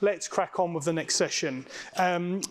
let's crack on with the next session.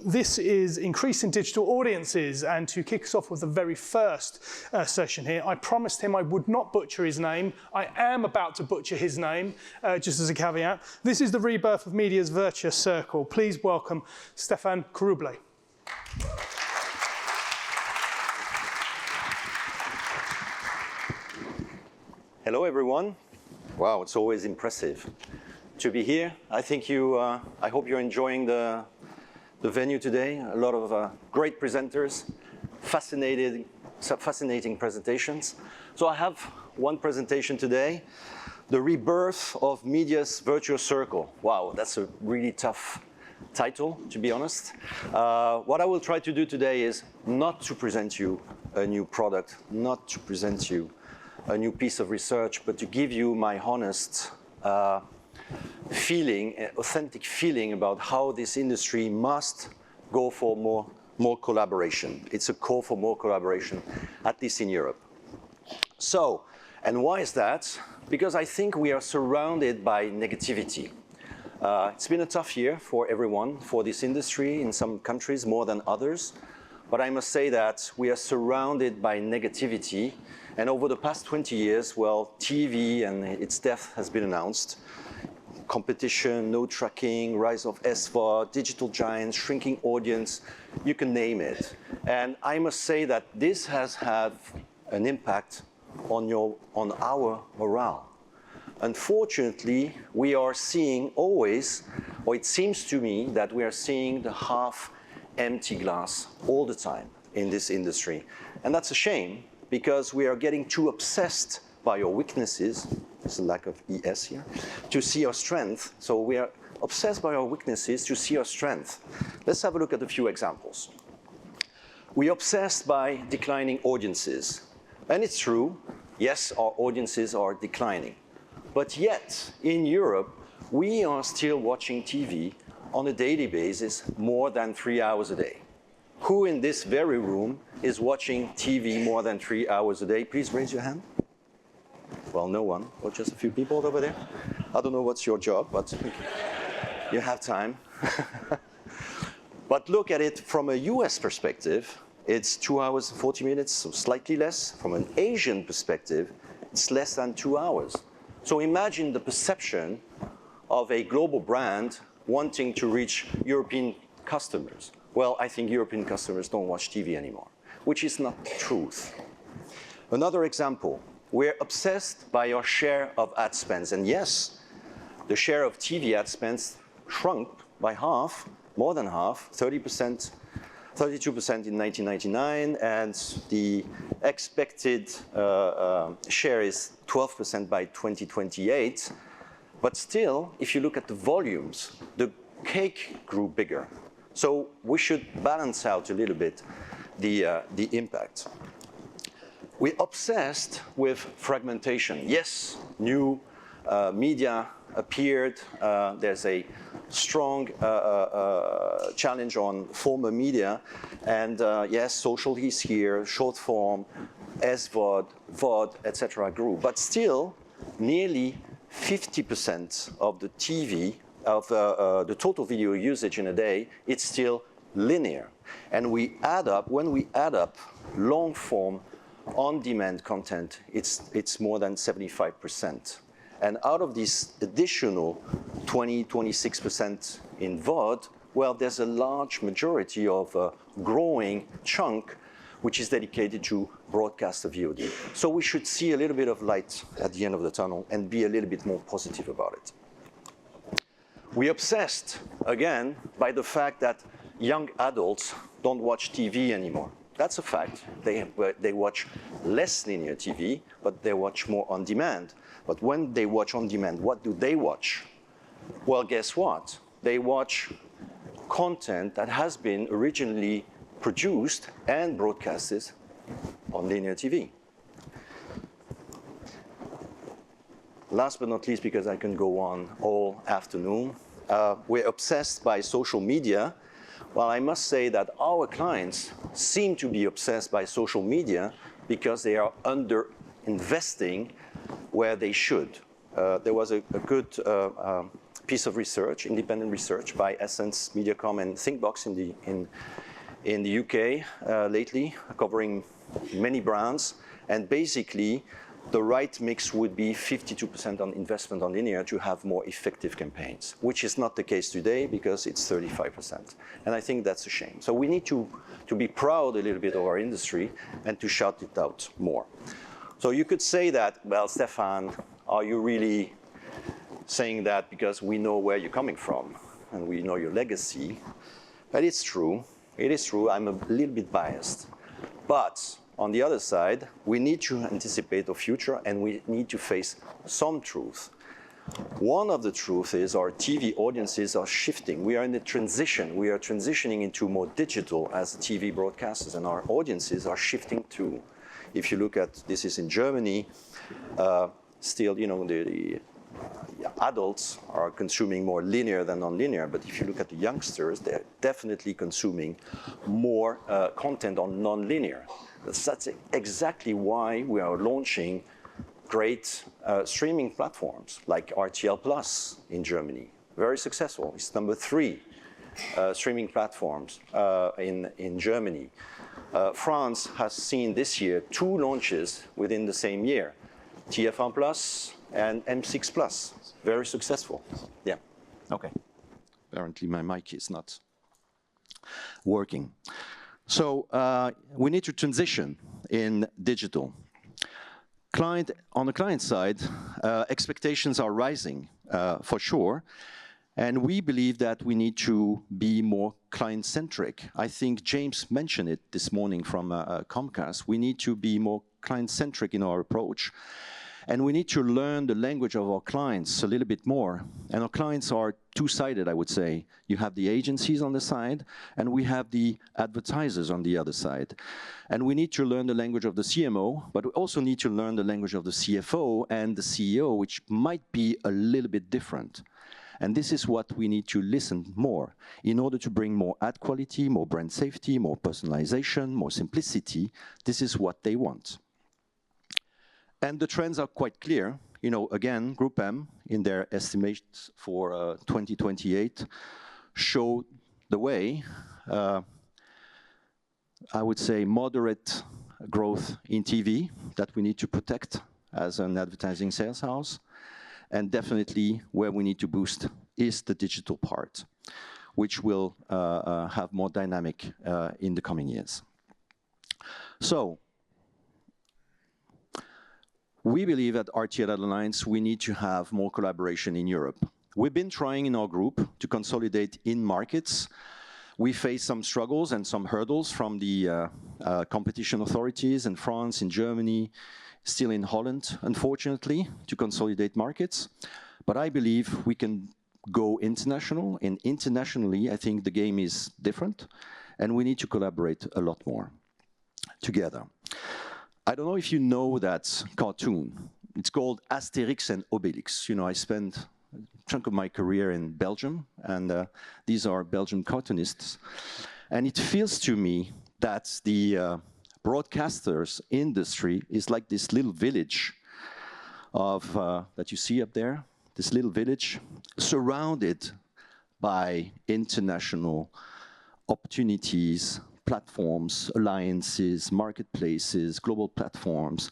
This is increasing digital audiences, and to kick us off with the very first session here, I promised him I would not butcher his name. I am about to butcher his name, just as a caveat. This is the rebirth of media's virtuous circle. Please welcome Stéphane Coruble. Hello, everyone. Wow, it's always impressive to be here. I think I hope you're enjoying the venue today. A lot of great presenters, fascinating presentations. So I have one presentation today, the rebirth of media's virtuous circle. Wow, that's a really tough title, to be honest. What I will try to do today is not to present you a new product, not to present you a new piece of research, but to give you my honest feeling, authentic feeling about how this industry must go for more collaboration. It's a call for more collaboration, at least in Europe. So, and why is that? Because I think we are surrounded by negativity. It's been a tough year for everyone, for this industry, in some countries more than others. But I must say that we are surrounded by negativity. And over the past 20 years, well, TV and its death has been announced. Competition, no tracking, rise of SVOD, digital giants, shrinking audience, you can name it. And I must say that this has had an impact on our morale. Unfortunately, we are seeing always, or it seems to me that we are seeing the half-empty glass all the time in this industry. And that's a shame, because we are getting too obsessed by your weaknesses, there's a lack of ES here, to see our strength. So we are obsessed by our weaknesses to see our strength. Let's have a look at a few examples. We're obsessed by declining audiences. And it's true, yes, our audiences are declining. But yet, in Europe, we are still watching TV on a daily basis more than 3 hours a day. Who in this very room is watching TV more than 3 hours a day? Please raise your hand. Well, no one, or just a few people over there. I don't know what's your job, but you have time. But look at it from a US perspective. It's 2 hours and 40 minutes, so slightly less. From an Asian perspective, it's less than 2 hours. So imagine the perception of a global brand wanting to reach European customers. Well, I think European customers don't watch TV anymore, which is not the truth. Another example, we're obsessed by our share of ad spends. And yes, the share of TV ad spends shrunk by half, more than half, 30%, 32% in 1999, and the expected share is 12% by 2028. But still, if you look at the volumes, the cake grew bigger. So we should balance out a little bit the impact. We're obsessed with fragmentation. Yes, new media appeared. There's a strong challenge on former media. And yes, social is here, short form, SVOD, VOD, etc. grew. But still, nearly 50% of the TV, of the total video usage in a day, it's still linear. And when we add up long form on-demand content, it's more than 75%. And out of this additional 26% in VOD, well, there's a large majority of a growing chunk which is dedicated to broadcast of VOD. So we should see a little bit of light at the end of the tunnel and be a little bit more positive about it. We're obsessed, again, by the fact that young adults don't watch TV anymore. That's a fact. They watch less linear TV, but they watch more on demand. But when they watch on demand, what do they watch? Well, guess what? They watch content that has been originally produced and broadcasted on linear TV. Last but not least, because I can go on all afternoon, we're obsessed by social media. Well, I must say that our clients seem to be obsessed by social media because they are under-investing where they should. There was a good piece of research, independent research by Essence, Mediacom, and Thinkbox in the UK lately, covering many brands. And basically, the right mix would be 52% on investment on linear to have more effective campaigns, which is not the case today because it's 35%. And I think that's a shame. So we need to be proud a little bit of our industry and to shout it out more. So you could say that, well, Stéphane, are you really saying that because we know where you're coming from and we know your legacy? But it's true. It is true. I'm a little bit biased. But on the other side, we need to anticipate the future and we need to face some truth. One of the truths is our TV audiences are shifting. We are in a transition. We are transitioning into more digital as TV broadcasters, and our audiences are shifting too. If you look at, this is in Germany, still, you know, the adults are consuming more linear than non-linear, but if you look at the youngsters, they're definitely consuming more content on non-linear. That's exactly why we are launching great streaming platforms like RTL Plus in Germany. Very successful. It's number 3 streaming platforms in Germany. France has seen this year 2 launches within the same year, TF1 Plus and M6 Plus. Very successful. Yeah. Okay. Apparently my mic is not working. So we need to transition in digital. On the client side, expectations are rising for sure. And we believe that we need to be more client-centric. I think James mentioned it this morning from Comcast. We need to be more client-centric in our approach. And we need to learn the language of our clients a little bit more. And our clients are two-sided, I would say. You have the agencies on the side, and we have the advertisers on the other side. And we need to learn the language of the CMO, but we also need to learn the language of the CFO and the CEO, which might be a little bit different. And this is what we need to listen more in order to bring more ad quality, more brand safety, more personalization, more simplicity. This is what they want. And the trends are quite clear. You know, again, Group M, in their estimates for 2028, show the way. I would say moderate growth in TV that we need to protect as an advertising sales house. And definitely where we need to boost is the digital part, which will have more dynamic in the coming years. So, we believe at RTL AdAlliance we need to have more collaboration in Europe. We've been trying in our group to consolidate in markets. We face some struggles and some hurdles from the competition authorities in France, in Germany, still in Holland, unfortunately, to consolidate markets. But I believe we can go international, and internationally I think the game is different, and we need to collaborate a lot more together. I don't know if you know that cartoon. It's called Asterix and Obelix. You know, I spent a chunk of my career in Belgium, and these are Belgian cartoonists. And it feels to me that the broadcasters industry is like this little village of that you see up there, this little village surrounded by international opportunities, platforms, alliances, marketplaces, global platforms,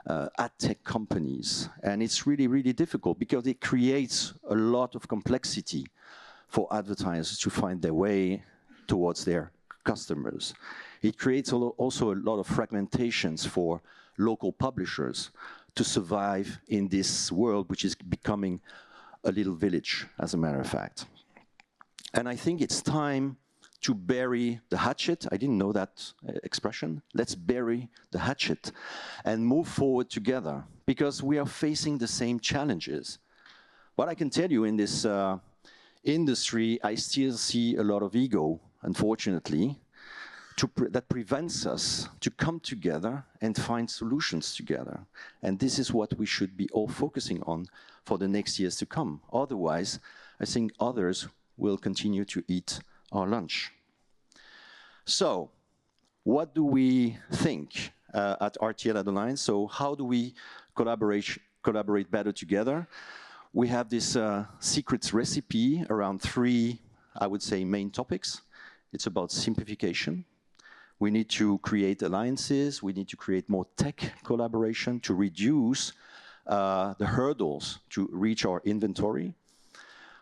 ad tech companies. And it's really, really difficult because it creates a lot of complexity for advertisers to find their way towards their customers. It creates also a lot of fragmentations for local publishers to survive in this world, which is becoming a little village, as a matter of fact. And I think it's time to bury the hatchet. I didn't know that expression. Let's bury the hatchet and move forward together because we are facing the same challenges. What I can tell you in this industry, I still see a lot of ego, unfortunately, that prevents us to come together and find solutions together. And this is what we should be all focusing on for the next years to come. Otherwise, I think others will continue to eat our lunch. So, what do we think at RTL AdAlliance? So, how do we collaborate better together? we have this secret recipe around three, I would say, main topics. It's about simplification. We need to create alliances. We need to create more tech collaboration to reduce the hurdles to reach our inventory.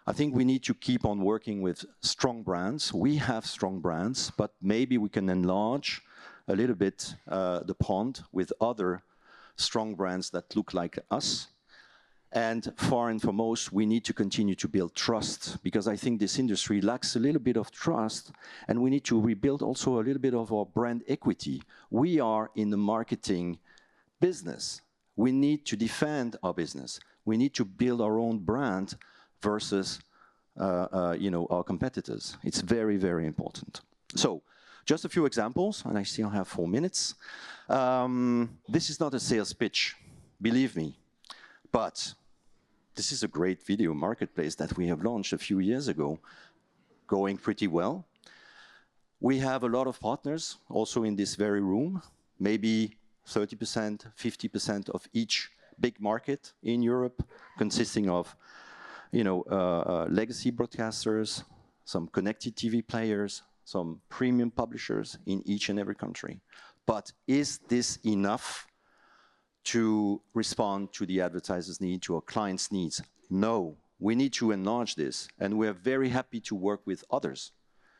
I think we need to keep on working with strong brands. We have strong brands, but maybe we can enlarge a little bit the pond with other strong brands that look like us. And far and foremost, we need to continue to build trust, because I think this industry lacks a little bit of trust, and we need to rebuild also a little bit of our brand equity. We are in the marketing business. We need to defend our business. We need to build our own brand versus our competitors. It's very, very important. So, just a few examples, and I still have 4 minutes. This is not a sales pitch, believe me. But this is a great video marketplace that we have launched a few years ago, going pretty well. We have a lot of partners also in this very room, maybe 30%, 50% of each big market in Europe, consisting of legacy broadcasters, some connected TV players, some premium publishers in each and every country. But is this enough to respond to the advertisers' need, to our clients' needs? No, we need to enlarge this, and we are very happy to work with others.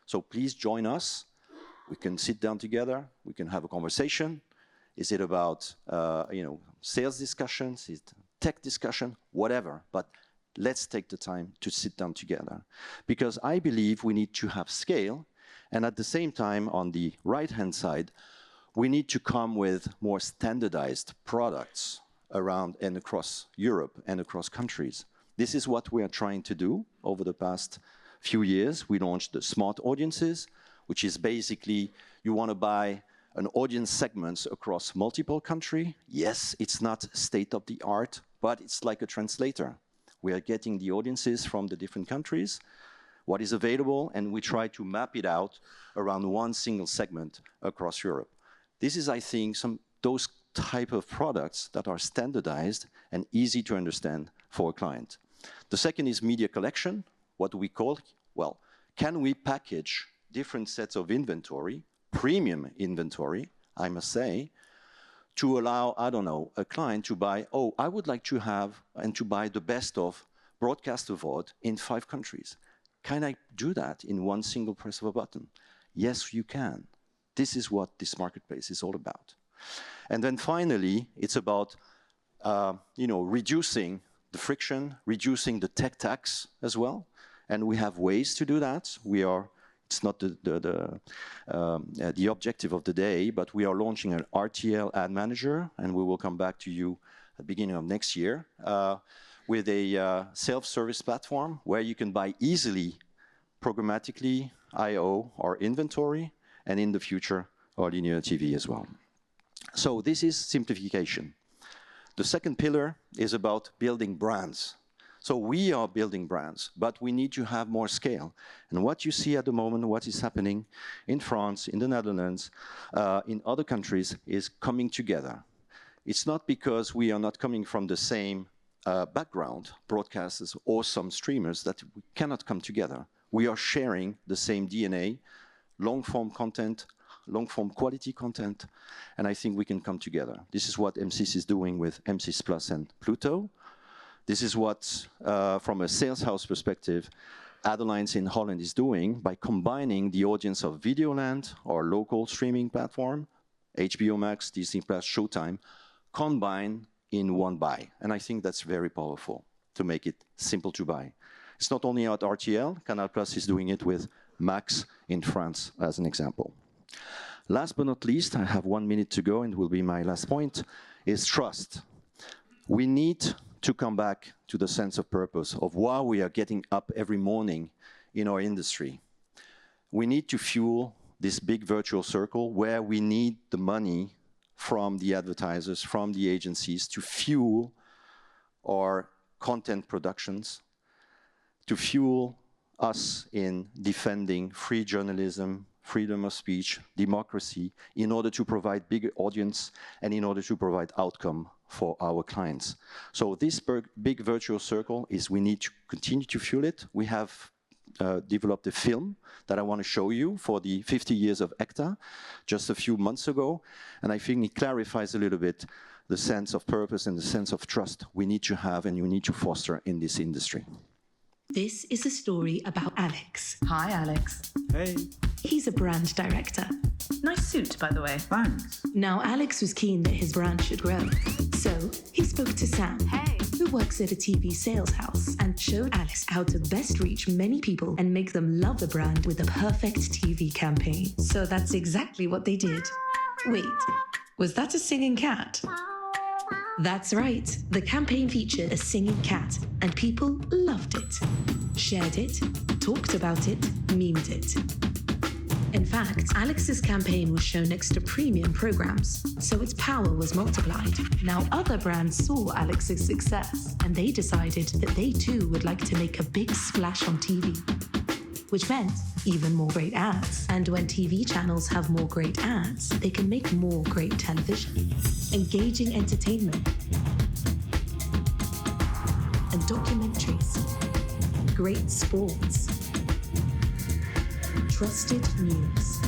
So please join us. We can sit down together, we can have a conversation. Is it about sales discussions, is it tech discussion, whatever, but let's take the time to sit down together. Because I believe we need to have scale, and at the same time, on the right-hand side, we need to come with more standardized products around and across Europe and across countries. This is what we are trying to do over the past few years. We launched the Smart Audiences, which is basically you want to buy an audience segments across multiple countries. Yes, it's not state-of-the-art, but it's like a translator. We are getting the audiences from the different countries, what is available, and we try to map it out around one single segment across Europe. This is, I think, those type of products that are standardized and easy to understand for a client. The second is media collection. What do we call? Well, can we package different sets of inventory, premium inventory, I must say, to allow, I don't know, a client to buy, oh, I would like to have and to buy the best of broadcast award in 5 countries. Can I do that in one single press of a button? Yes, you can. This is what this marketplace is all about. And then finally, it's about reducing the friction, reducing the tech tax as well. And we have ways to do that. It's not the objective of the day, but we are launching an RTL Ad Manager, and we will come back to you at the beginning of next year with a self-service platform where you can buy easily, programmatically, IO or inventory, and in the future, or linear TV as well. So this is simplification. The second pillar is about building brands. So we are building brands, but we need to have more scale. And what you see at the moment, what is happening in France, in the Netherlands, in other countries, is coming together. It's not because we are not coming from the same background, broadcasters or some streamers, that we cannot come together. We are sharing the same DNA, long-form content, long-form quality content, and I think we can come together. This is what M6 is doing with M6 Plus and Pluto. This is what, from a sales house perspective, AdAlliance in Holland is doing by combining the audience of Videoland, our local streaming platform, HBO Max, Disney Plus, Showtime, combined in one buy. And I think that's very powerful to make it simple to buy. It's not only at RTL, Canal Plus is doing it with Max in France, as an example. Last but not least, I have 1 minute to go and will be my last point, is trust. We need to come back to the sense of purpose of why we are getting up every morning in our industry. We need to fuel this big virtual circle where we need the money from the advertisers, from the agencies to fuel our content productions, to fuel us in defending free journalism, freedom of speech, democracy, in order to provide bigger audience and in order to provide outcome for our clients. So this big virtual circle is we need to continue to fuel it. We have developed a film that I want to show you for the 50 years of ECTA just a few months ago. And I think it clarifies a little bit the sense of purpose and the sense of trust we need to have and we need to foster in this industry. This is a story about Alex. Hi, Alex. Hey. He's a brand director. Nice suit, by the way. Thanks. Now, Alex was keen that his brand should grow. So he spoke to Sam, who works at a TV sales house, and showed Alex how to best reach many people and make them love the brand with a perfect TV campaign. So that's exactly what they did. Wait, was that a singing cat? That's right. The campaign featured a singing cat, and people loved it, shared it, talked about it, memed it. In fact, Alex's campaign was shown next to premium programs, so its power was multiplied. Now other brands saw Alex's success, and they decided that they too would like to make a big splash on TV, which meant even more great ads. And when TV channels have more great ads, they can make more great television, engaging entertainment, and documentaries, great sports, trusted news.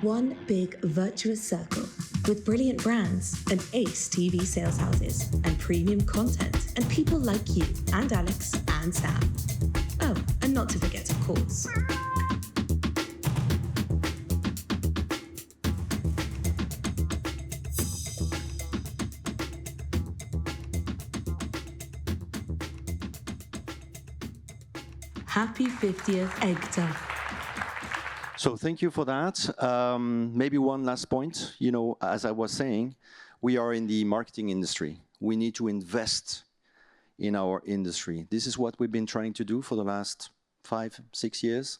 One big virtuous circle with brilliant brands and ace TV sales houses and premium content and people like you and Alex and Sam. Oh, and not to forget, of course, happy 50th ECTA. So thank you for that. Maybe one last point. You know, as I was saying, we are in the marketing industry. We need to invest in our industry. This is what we've been trying to do for the last 5-6 years.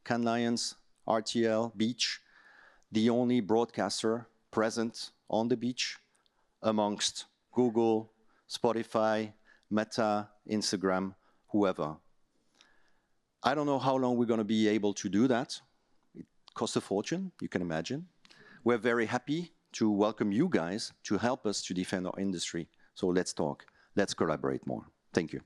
Cannes Lions, RTL, Beach, the only broadcaster present on the beach amongst Google, Spotify, Meta, Instagram, whoever. I don't know how long we're going to be able to do that. It costs a fortune, you can imagine. We're very happy to welcome you guys to help us to defend our industry. So let's talk, let's collaborate more. Thank you.